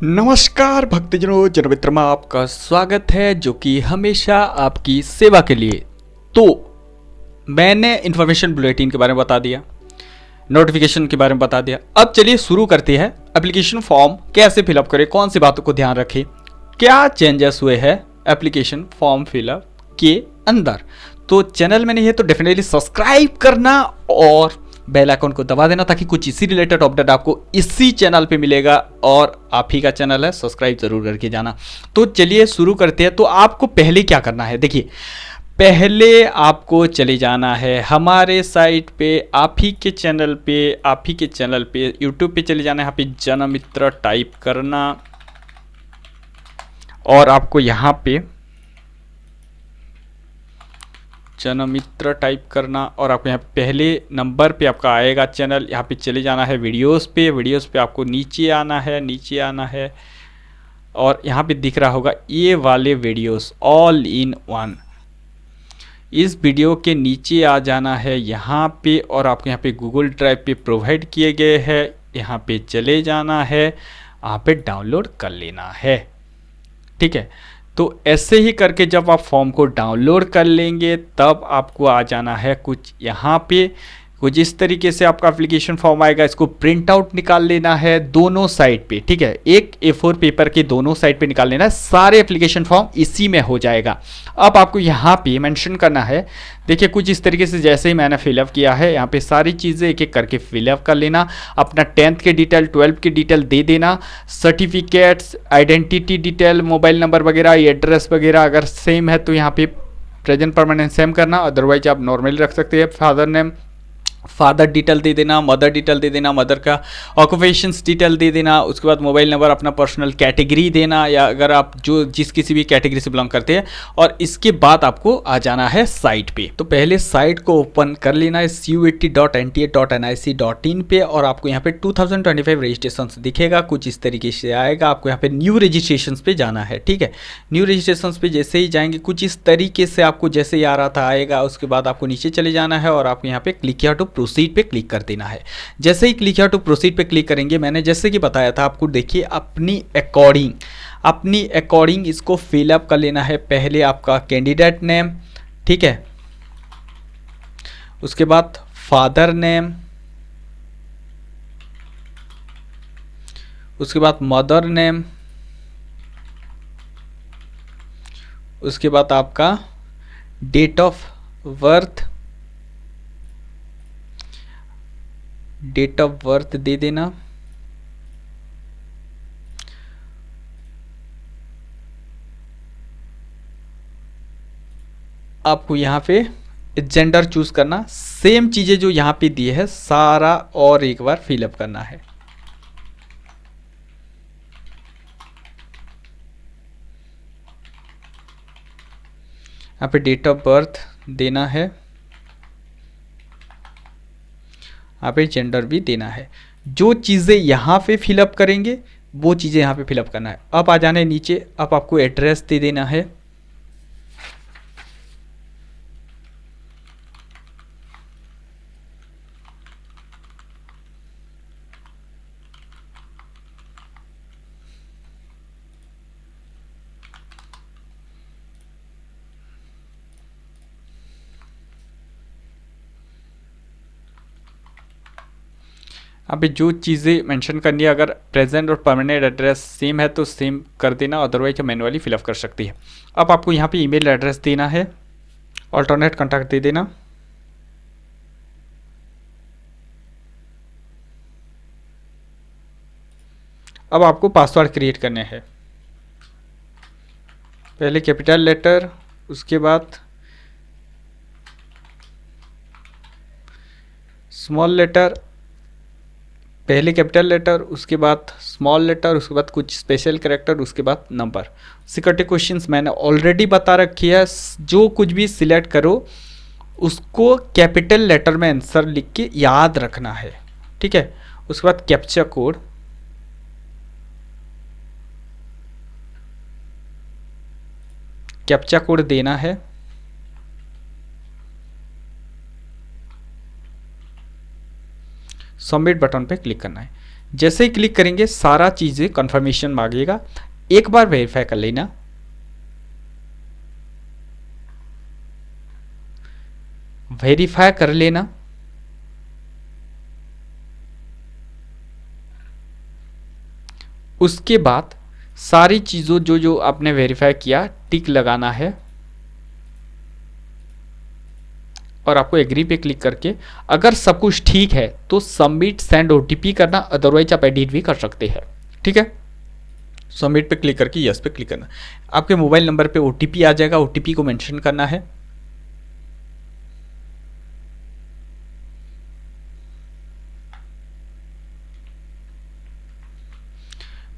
नमस्कार भक्तजनों, जनमित्र में आपका स्वागत है जो कि हमेशा आपकी सेवा के लिए। तो मैंने इन्फॉर्मेशन बुलेटिन के बारे में बता दिया, नोटिफिकेशन के बारे में बता दिया। अब चलिए शुरू करते हैं। एप्लीकेशन फॉर्म कैसे फिलअप करें, कौन सी बातों को ध्यान रखें, क्या चेंजेस हुए हैं एप्लीकेशन फॉर्म फिलअप के अंदर। तो चैनल में नहीं है तो डेफिनेटली सब्सक्राइब करना और बेल आइकन को दबा देना ताकि कुछ इसी रिलेटेड अपडेट आपको इसी चैनल पे मिलेगा। और आप ही का चैनल है, सब्सक्राइब जरूर करके जाना। तो चलिए शुरू करते हैं। तो आपको पहले क्या करना है, देखिए पहले आपको चले जाना है हमारे साइट पे, आप ही के चैनल पे यूट्यूब पे चले जाना है। यहाँ पे जनमित्र टाइप करना और आपको यहाँ पे जनमित्र टाइप करना और आपको यहाँ पहले नंबर पे आपका आएगा चैनल। यहाँ पे चले जाना है वीडियोस पे आपको नीचे आना है और यहाँ पे दिख रहा होगा ये वाले वीडियोस ऑल इन वन। इस वीडियो के नीचे आ जाना है यहाँ पे और आपको यहाँ पे गूगल ड्राइव पे प्रोवाइड किए गए हैं। यहाँ पे चले जाना है, यहाँ पे डाउनलोड कर लेना है। ठीक है, तो ऐसे ही करके जब आप फॉर्म को डाउनलोड कर लेंगे तब आपको आ जाना है कुछ यहाँ पे, कुछ इस तरीके से आपका एप्लीकेशन फॉर्म आएगा। इसको प्रिंट आउट निकाल लेना है दोनों साइड पे। ठीक है, एक A4 पेपर के दोनों साइड पे निकाल लेना है, सारे एप्लीकेशन फॉर्म इसी में हो जाएगा। अब आपको यहाँ पे मेंशन करना है, देखिए कुछ इस तरीके से जैसे ही मैंने फिलअप किया है, यहाँ पे सारी चीज़ें एक एक करके फिलअप कर लेना। अपना 10th के डिटेल, 12th के डिटेल दे देना, certificates, identity detail, mobile number वगैरह, एड्रेस वगैरह अगर सेम है तो यहाँ पे प्रेजेंट परमानेंट सेम करना, अदरवाइज आप नॉर्मली रख सकते हैं। फादर नेम, फादर डिटेल दे देना, मदर डिटेल दे देना, मदर का ऑक्यूपेशंस डिटेल दे देना। उसके बाद मोबाइल नंबर, अपना पर्सनल कैटेगरी देना या अगर आप जिस किसी भी कैटेगरी से बिलोंग करते हैं। और इसके बाद आपको आ जाना है साइट पे। तो पहले साइट को ओपन कर लेना है CUET.NTA.nic.in पे और आपको यहाँ पे 2025 रजिस्ट्रेशन दिखेगा, कुछ इस तरीके से आएगा। आपको यहाँ पे न्यू रजिस्ट्रेशन पे जाना है। ठीक है, न्यू रजिस्ट्रेशन पे जैसे ही जाएंगे कुछ इस तरीके से आपको जैसे ही आ रहा था आएगा। उसके बाद आपको नीचे चले जाना है और आपको यहाँ पे क्लिक किया टू प्रोसीड पे क्लिक कर देना है। जैसे ही क्लिक किया टू प्रोसीड पे क्लिक करेंगे, मैंने जैसे कि बताया था आपको, देखिए अपनी अकॉर्डिंग इसको फिलअप कर लेना है। पहले आपका कैंडिडेट नेम, ठीक है, उसके बाद फादर नेम, उसके बाद मदर नेम, उसके बाद आपका डेट ऑफ बर्थ दे देना। आपको यहाँ पे जेंडर चूज करना, सेम चीजें जो यहाँ पे दी है सारा और एक बार फिलअप करना है। यहाँ पे डेट ऑफ बर्थ देना है, यहाँ पे जेंडर भी देना है। जो चीज़ें यहाँ पे फिलअप करेंगे वो चीज़ें यहाँ पे फिलअप करना है। अब आ जाना है नीचे, अब आपको एड्रेस दे देना है। यहाँ पे जो चीज़ें मेंशन करनी है, अगर प्रेजेंट और परमानेंट एड्रेस सेम है तो सेम कर देना, अदरवाइज मैनुअली फिलअप कर सकती है। अब आपको यहाँ पे ईमेल एड्रेस देना है, अल्टरनेट कॉन्टैक्ट दे देना। अब आपको पासवर्ड क्रिएट करने हैं। पहले कैपिटल लेटर, उसके बाद स्मॉल लेटर, पहले कैपिटल लेटर, उसके बाद स्मॉल लेटर, उसके बाद कुछ स्पेशल कैरेक्टर, उसके बाद नंबर। सिक्योरिटी क्वेश्चंस मैंने ऑलरेडी बता रखी है, जो कुछ भी सिलेक्ट करो उसको कैपिटल लेटर में आंसर लिख के याद रखना है। ठीक है, उसके बाद कैप्चा कोड देना है। सबमिट बटन पे क्लिक करना है। जैसे ही क्लिक करेंगे सारा चीज़ें कंफर्मेशन मांगेगा, एक बार वेरीफाई कर लेना। वेरीफाई कर लेना। उसके बाद सारी चीज़ों जो जो आपने वेरीफाई किया टिक लगाना है और आपको एग्री पे क्लिक करके अगर सब कुछ ठीक है तो सबमिट सेंड ओटीपी करना, अदरवाइज आप एडिट भी कर सकते हैं। ठीक है, सबमिट पे क्लिक करके यस पे क्लिक करना। आपके मोबाइल नंबर पे ओटीपी आ जाएगा, ओटीपी को मेंशन करना है।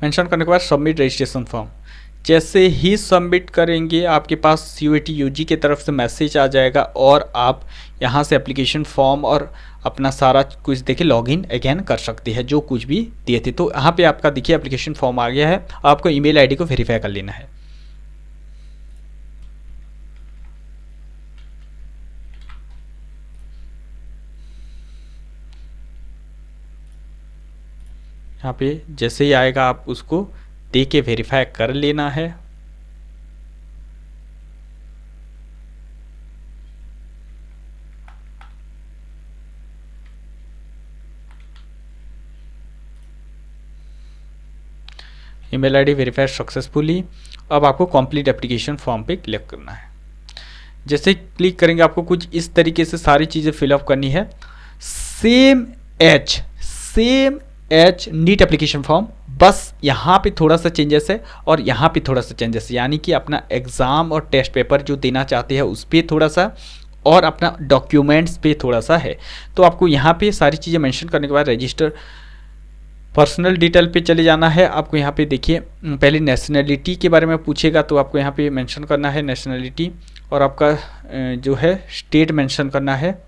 मेंशन करने के बाद सबमिट रजिस्ट्रेशन फॉर्म। जैसे ही सबमिट करेंगे आपके पास CUET UG की तरफ से मैसेज आ जाएगा और आप यहाँ से एप्लीकेशन फॉर्म और अपना सारा कुछ देखिए लॉगिन अगेन कर सकते हैं जो कुछ भी दिए थे। तो यहाँ पे आपका देखिए एप्लीकेशन फॉर्म आ गया है, आपको ईमेल आईडी को वेरीफाई कर लेना है। यहाँ पे जैसे ही आएगा आप उसको दे के वेरीफाई कर लेना है। Email ID verify successfully. अब आपको कंप्लीट एप्लीकेशन फॉर्म पे क्लिक करना है। जैसे क्लिक करेंगे आपको कुछ इस तरीके से सारी चीज़ें फिलअप करनी है। सेम एच नीट एप्लीकेशन फॉर्म, बस यहाँ पे थोड़ा सा चेंजेस है और यहाँ पे थोड़ा सा चेंजेस है, यानी कि अपना एग्ज़ाम और टेस्ट पेपर जो देना चाहते हैं उस पर थोड़ा सा और अपना डॉक्यूमेंट्स पे थोड़ा सा है। तो आपको यहाँ पे सारी चीज़ें मेंशन करने के बाद रजिस्टर पर्सनल डिटेल पे चले जाना है। आपको यहाँ पे देखिए पहले नेशनलिटी के बारे में पूछेगा तो आपको यहाँ पे मेंशन करना है नेशनलिटी और आपका जो है स्टेट मेंशन करना है।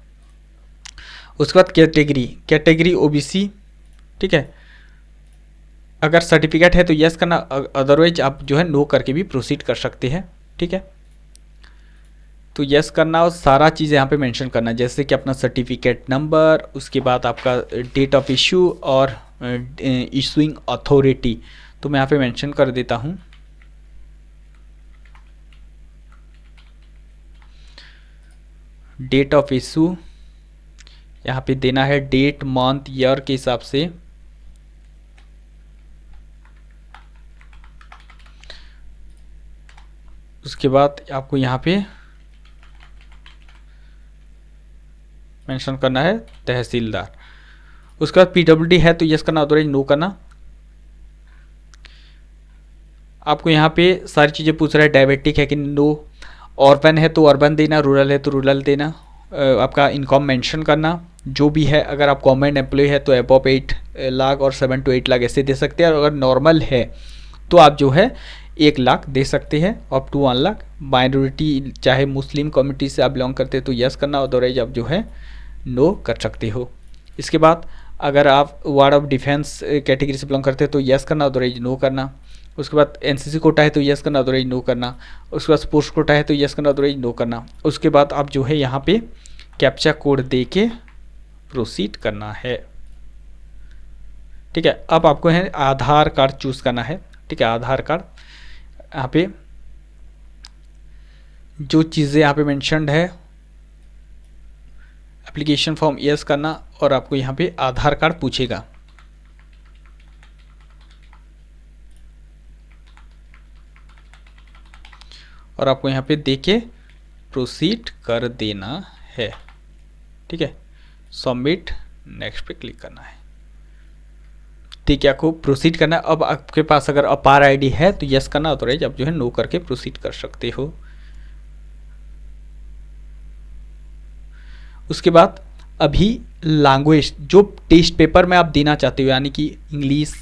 उसके बाद कैटेगरी OBC। ठीक है, अगर सर्टिफिकेट है तो यस करना, अदरवाइज आप जो है नो करके भी प्रोसीड कर सकते हैं। ठीक है, तो यस करना और सारा चीज़ यहाँ पे मेंशन करना, जैसे कि अपना सर्टिफिकेट नंबर, उसके बाद आपका डेट ऑफ इशू और इशूइंग अथॉरिटी। तो मैं यहाँ पे मेंशन कर देता हूँ डेट ऑफ इशू। यहाँ पे देना है डेट मंथ ईयर के हिसाब से। उसके बाद आपको यहाँ पे मेंशन करना है तहसीलदार। उसके बाद PWD है तो यस करना, अदरवाइज नो करना। आपको यहाँ पे सारी चीज़ें पूछ रहा है, डायबिटिक है कि नो, अर्बन है तो अर्बन देना, रूरल है तो रूरल देना। आपका इनकम मेंशन करना जो भी है, अगर आप गवर्नमेंट एम्प्लॉय है तो अबव 8 लाख और 7 to 8 लाख ऐसे दे सकते हैं, और अगर नॉर्मल है तो आप जो है 1 लाख दे सकते हैं अप टू 1 लाख। माइनॉरिटी चाहे मुस्लिम कम्युनिटी से आप बिलोंग करते हैं तो यस करना, अदरवाइज आप जो है नो कर सकते हो। इसके बाद अगर आप वार्ड ऑफ डिफेंस कैटेगरी से बिलोंग करते हैं तो यस करना, अदरवाइज नो करना। उसके बाद NCC कोटा है तो यस करना, अदरवाइज नो करना। उसके बाद स्पोर्ट्स कोटा है तो यस करना, अदरवाइज नो करना। उसके बाद आप जो है यहाँ पे कैप्चा कोड दे के प्रोसीड करना है। ठीक है, अब आपको है आधार कार्ड चूज़ करना है। ठीक है, आधार कार्ड यहाँ पे जो चीज़ें यहाँ पे मेंशन्ड है, एप्लीकेशन फॉर्म यस करना और आपको यहाँ पे आधार कार्ड पूछेगा। और आपको यहाँ पे देके प्रोसीड कर देना है। ठीक है, सबमिट नेक्स्ट पे क्लिक करना है। ठीक है, आपको प्रोसीड करना है। अब आपके पास अगर अपार आईडी है तो यस करना, अदरवाइज आप जो है नो करके प्रोसीड कर सकते हो। उसके बाद अभी लैंग्वेज जो टेस्ट पेपर में आप देना चाहते हो, यानी कि इंग्लिश,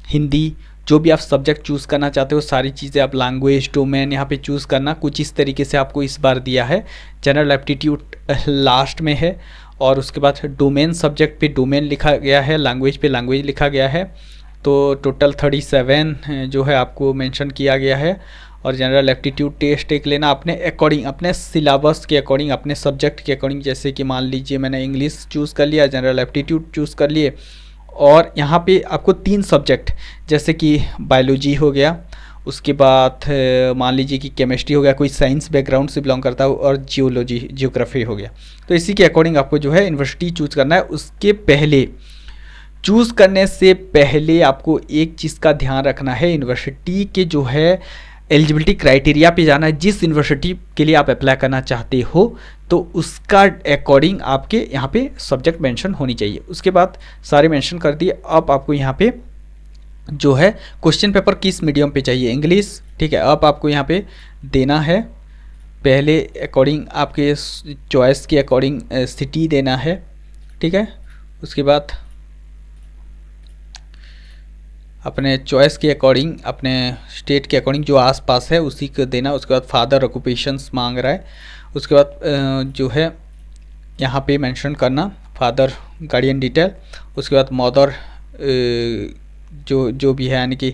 हिंदी, जो भी आप सब्जेक्ट चूज़ करना चाहते हो सारी चीज़ें आप लैंग्वेज डोमेन यहाँ पे चूज़ करना। कुछ इस तरीके से आपको इस बार दिया है। जनरल एप्टीट्यूड लास्ट में है और उसके बाद डोमेन सब्जेक्ट पे डोमेन लिखा गया है, लैंग्वेज पे लैंग्वेज लिखा गया है। तो टोटल 37 जो है आपको मेंशन किया गया है। और जनरल एप्टीट्यूड टेस्ट एक लेना अपने अकॉर्डिंग, अपने सिलेबस के अकॉर्डिंग, अपने सब्जेक्ट के अकॉर्डिंग। जैसे कि मान लीजिए मैंने इंग्लिश चूज़ कर लिया, जनरल एप्टीट्यूड चूज़ कर लिए और यहाँ पे आपको 3 सब्जेक्ट जैसे कि बायोलॉजी हो गया, उसके बाद मान लीजिए कि केमिस्ट्री हो गया, कोई साइंस बैकग्राउंड से बिलोंग करता है, और जियोलॉजी जियोग्राफी हो गया। तो इसी के अकॉर्डिंग आपको जो है यूनिवर्सिटी चूज़ करना है। उसके पहले चूज़ करने से पहले आपको एक चीज़ का ध्यान रखना है, यूनिवर्सिटी के जो है एलिजिबिलिटी क्राइटेरिया पे जाना है। जिस यूनिवर्सिटी के लिए आप अप्लाई करना चाहते हो तो उसका अकॉर्डिंग आपके यहाँ पे सब्जेक्ट मेंशन होनी चाहिए। उसके बाद सारे मेंशन कर दिए। अब आपको यहाँ पे जो है क्वेश्चन पेपर किस मीडियम पे चाहिए, इंग्लिश, ठीक है। अब आपको यहाँ पे देना है पहले अकॉर्डिंग आपके चॉइस के अकॉर्डिंग सिटी देना है, ठीक है। उसके बाद अपने चॉइस के अकॉर्डिंग, अपने स्टेट के अकॉर्डिंग जो आसपास है उसी को देना। उसके बाद फादर ऑक्यूपेशंस मांग रहा है। उसके बाद जो है यहाँ पे मेंशन करना फादर गार्डियन डिटेल। उसके बाद मदर जो भी है, यानी कि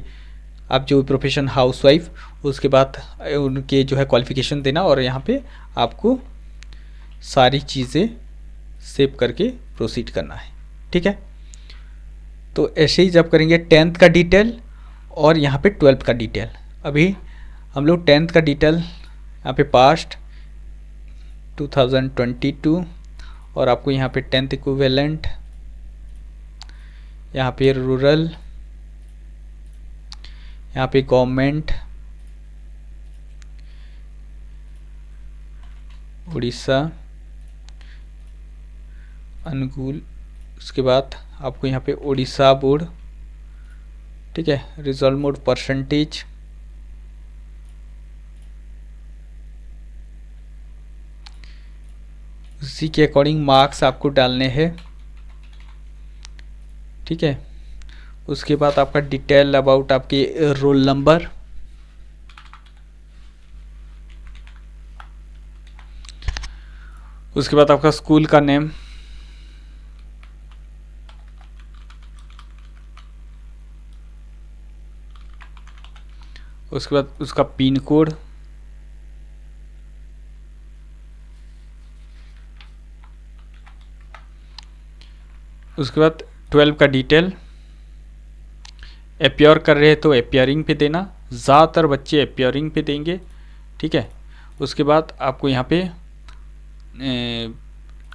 आप जो प्रोफेशन हाउसवाइफ, उसके बाद उनके जो है क्वालिफ़िकेशन देना, और यहाँ पे आपको सारी चीज़ें सेव करके प्रोसीड करना है, ठीक है। तो ऐसे ही जब करेंगे 10th का डिटेल और यहाँ पे 12th का डिटेल। अभी हम लोग 10th का डिटेल यहाँ पे पास्ट 2022, और आपको यहाँ पे 10th इक्विवेलेंट, यहाँ पे रूरल, यहाँ पे गवर्नमेंट उड़ीसा अनुगुल। उसके बाद आपको यहाँ पे उड़ीसा बोर्ड, ठीक है, रिजल्ट मोड परसेंटेज, उसी के अकॉर्डिंग मार्क्स आपको डालने हैं, ठीक है। उसके बाद आपका डिटेल अबाउट आपके रोल नंबर, उसके बाद आपका स्कूल का नेम, उसके बाद उसका पिन कोड, उसके बाद 12 का डिटेल। अपियर कर रहे हैं तो अपियरिंग पे देना, ज़्यादातर बच्चे अपियरिंग पे देंगे, ठीक है। उसके बाद आपको यहाँ पे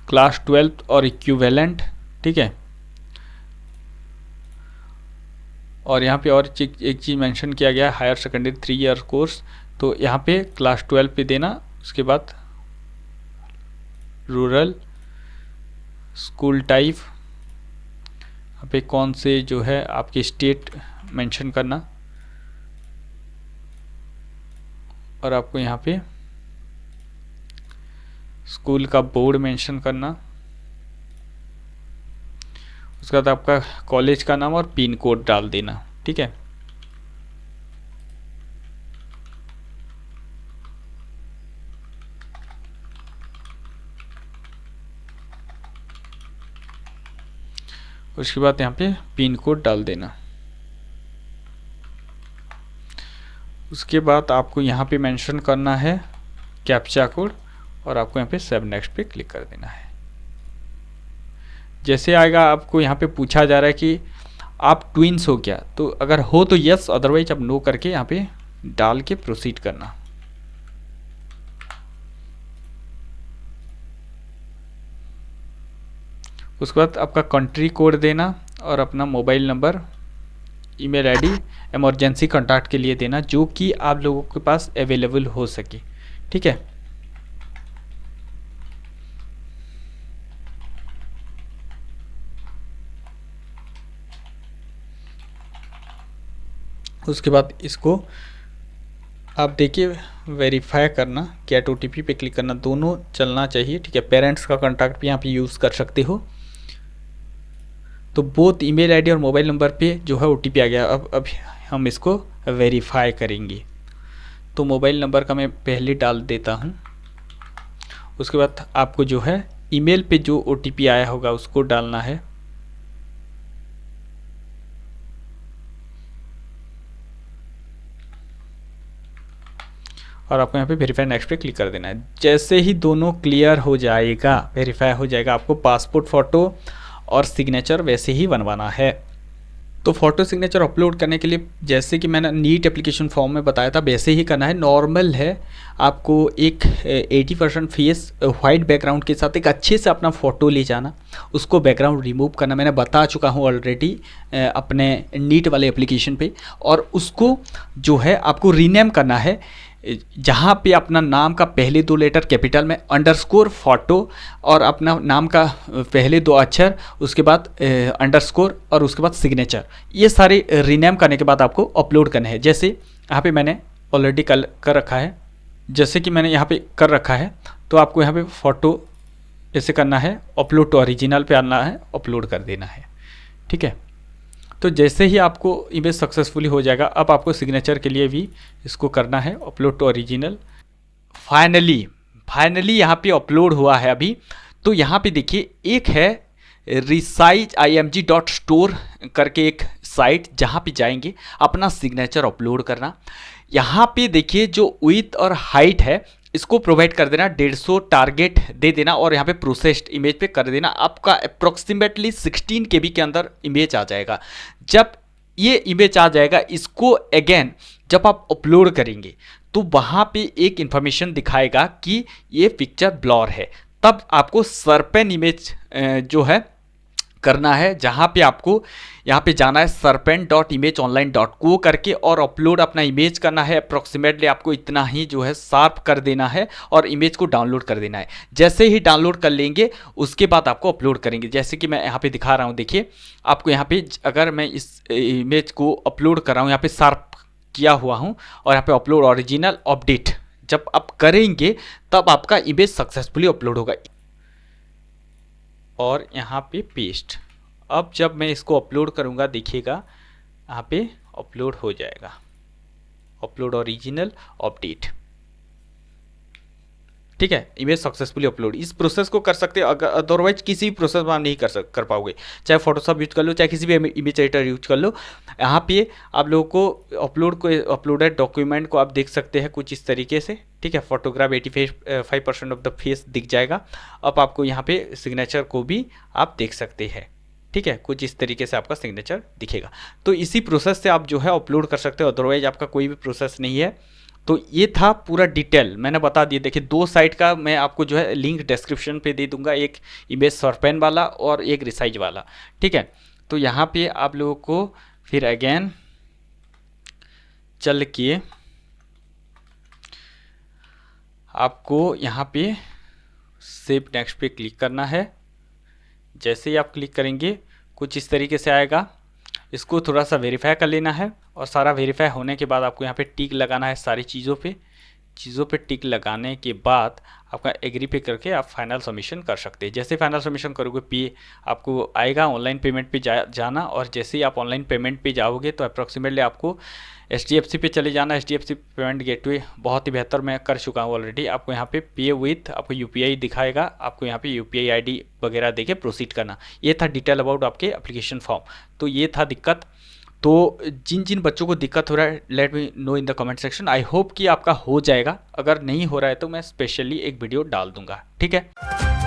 क्लास 12 और इक्विवेलेंट, ठीक है। और यहाँ पे और एक चीज़ मेंशन किया गया है, हायर सेकेंडरी 3 ईयर कोर्स, तो यहाँ पे क्लास 12 पे देना। उसके बाद रूरल, स्कूल टाइप, यहाँ पे कौन से जो है आपके स्टेट मेंशन करना, और आपको यहाँ पे स्कूल का बोर्ड मेंशन करना। उसके बाद आपका कॉलेज का नाम और पिन कोड डाल देना, ठीक है। उसके बाद यहाँ पे पिन कोड डाल देना। उसके बाद आपको यहाँ पे मेंशन करना है कैप्चा कोड, और आपको यहाँ पे सेव नेक्स्ट पे क्लिक कर देना है। जैसे आएगा आपको यहाँ पे पूछा जा रहा है कि आप ट्विंस हो क्या, तो अगर हो तो यस, अदरवाइज आप नो करके यहाँ पे डाल के प्रोसीड करना। उसके बाद आपका कंट्री कोड देना और अपना mobile number, email ID emergency contact के लिए देना, जो कि आप लोगों के पास अवेलेबल हो सके, ठीक है। उसके बाद इसको आप देखिए वेरीफाई करना, गेट ओटीपी पे क्लिक करना, दोनों चलना चाहिए, ठीक है। पेरेंट्स का कॉन्टैक्ट भी यहाँ पे यूज़ कर सकते हो। तो बोथ ईमेल आईडी और मोबाइल नंबर पे जो है ओटीपी आ गया। अब हम इसको वेरीफाई करेंगे। तो मोबाइल नंबर का मैं पहले डाल देता हूँ। उसके बाद आपको जो है ईमेल पे जो ओटीपी आया होगा उसको डालना है। और आपको यहाँ पे वेरीफाई नेक्स्ट पे क्लिक कर देना है। जैसे ही दोनों क्लियर हो जाएगा, वेरीफाई हो जाएगा, आपको पासपोर्ट फ़ोटो और सिग्नेचर वैसे ही बनवाना है। तो फ़ोटो सिग्नेचर अपलोड करने के लिए जैसे कि मैंने नीट एप्लीकेशन फॉर्म में बताया था वैसे ही करना है। नॉर्मल है, आपको एक 80% फेस वाइट बैकग्राउंड के साथ एक अच्छे से अपना फ़ोटो ले जाना, उसको बैकग्राउंड रिमूव करना, मैंने बता चुका हूँ ऑलरेडी अपने नीट वाले एप्लीकेशन पे। और उसको जो है आपको रीनेम करना है, जहाँ पे अपना नाम का पहले 2 लेटर कैपिटल में, अंडरस्कोर फोटो और अपना नाम का पहले 2 अक्षर, उसके बाद अंडरस्कोर और उसके बाद सिग्नेचर, ये सारे रीनेम करने के बाद आपको अपलोड करने हैं। जैसे यहाँ पे मैंने ऑलरेडी कर रखा है, जैसे कि मैंने यहाँ पे कर रखा है, तो आपको यहाँ पे फ़ोटो ऐसे करना है, अपलोड टू ओरिजिनल पे आना है, अपलोड कर देना है। ठीक है, तो जैसे ही आपको इमेज सक्सेसफुली हो जाएगा, अब आपको सिग्नेचर के लिए भी इसको करना है अपलोड टू ओरिजिनल। फाइनली यहाँ पे अपलोड हुआ है अभी। तो यहाँ पे देखिए एक है resizeimg.store करके एक साइट, जहाँ पे जाएंगे अपना सिग्नेचर अपलोड करना। यहाँ पे देखिए जो विड्थ और हाइट है इसको प्रोवाइड कर देना, 150 टारगेट दे देना और यहाँ पे प्रोसेस्ड इमेज पे कर देना। आपका अप्रोक्सीमेटली 16 KB के अंदर इमेज आ जाएगा। जब ये इमेज आ जाएगा, इसको अगेन जब आप अपलोड करेंगे तो वहाँ पे एक इन्फॉर्मेशन दिखाएगा कि ये पिक्चर ब्लर है। तब आपको सरपेन इमेज जो है करना है, जहाँ पे आपको यहाँ पे जाना है serpent.imageonline.co करके और अपलोड अपना इमेज करना है। अप्रॉक्सीमेटली आपको इतना ही जो है शार्प कर देना है और इमेज को डाउनलोड कर देना है। जैसे ही डाउनलोड कर लेंगे उसके बाद आपको अपलोड करेंगे, जैसे कि मैं यहाँ पे दिखा रहा हूँ। देखिए आपको यहाँ पे अगर मैं इस इमेज को अपलोड कर रहा हूँ, यहाँ पे शार्प किया हुआ हूँ और यहाँ पे अपलोड ओरिजिनल अपडेट जब आप करेंगे तब आपका इमेज सक्सेसफुली अपलोड होगा। और यहाँ पे पेस्ट, अब जब मैं इसको अपलोड करूँगा देखिएगा यहाँ पे अपलोड हो जाएगा, अपलोड ओरिजिनल अपडेट। ठीक है, इमेज सक्सेसफुली अपलोड। इस प्रोसेस को कर सकते हैं, अगर अदरवाइज किसी भी प्रोसेस में आप नहीं कर पाओगे। चाहे फोटोशॉप यूज कर लो, चाहे किसी भी इमेज एडिटर यूज कर लो। यहाँ पे आप लोगों को अपलोडेड डॉक्यूमेंट को आप देख सकते हैं कुछ इस तरीके से। ठीक है, फोटोग्राफ 85% ऑफ द फेस दिख जाएगा। अब आपको यहाँ पे सिग्नेचर को भी आप देख सकते हैं। ठीक है, कुछ इस तरीके से आपका सिग्नेचर दिखेगा। तो इसी प्रोसेस से आप जो है अपलोड कर सकते हो, अदरवाइज आपका कोई भी प्रोसेस नहीं है। तो ये था पूरा डिटेल मैंने बता दिया। देखिए 2 साइट का मैं आपको जो है लिंक डिस्क्रिप्शन पे दे दूंगा, एक इमेज सरपेन वाला और एक रिसाइज वाला। ठीक है, तो यहाँ पे आप लोगों को फिर अगेन चल के आपको यहाँ पे सेव नेक्स्ट पे क्लिक करना है। जैसे ही आप क्लिक करेंगे कुछ इस तरीके से आएगा। इसको थोड़ा सा वेरीफाई कर लेना है और सारा वेरीफाई होने के बाद आपको यहाँ पे टिक लगाना है सारी चीज़ों पे टिक लगाने के बाद आपका एग्री पे करके आप फाइनल सबमिशन कर सकते हैं। जैसे फाइनल सबमिशन करोगे पे आपको आएगा ऑनलाइन पेमेंट पे जाना, और जैसे ही आप ऑनलाइन पेमेंट पे जाओगे तो अप्रॉक्सीमेटली आपको HDFC पे चले जाना। HDFC पेमेंट गेटवे बहुत ही बेहतर मैं कर चुका हूँ ऑलरेडी। आपको यहाँ पे पे विथ आपको UPI दिखाएगा, आपको यहाँ पे UPI ID वगैरह देके प्रोसीड करना। ये था डिटेल अबाउट आपके एप्लीकेशन फॉर्म। तो ये था दिक्कत। तो जिन बच्चों को दिक्कत हो रहा है let me know in the comment section. I hope कि आपका हो जाएगा, अगर नहीं हो रहा है तो मैं स्पेशली एक वीडियो डाल दूंगा। ठीक है।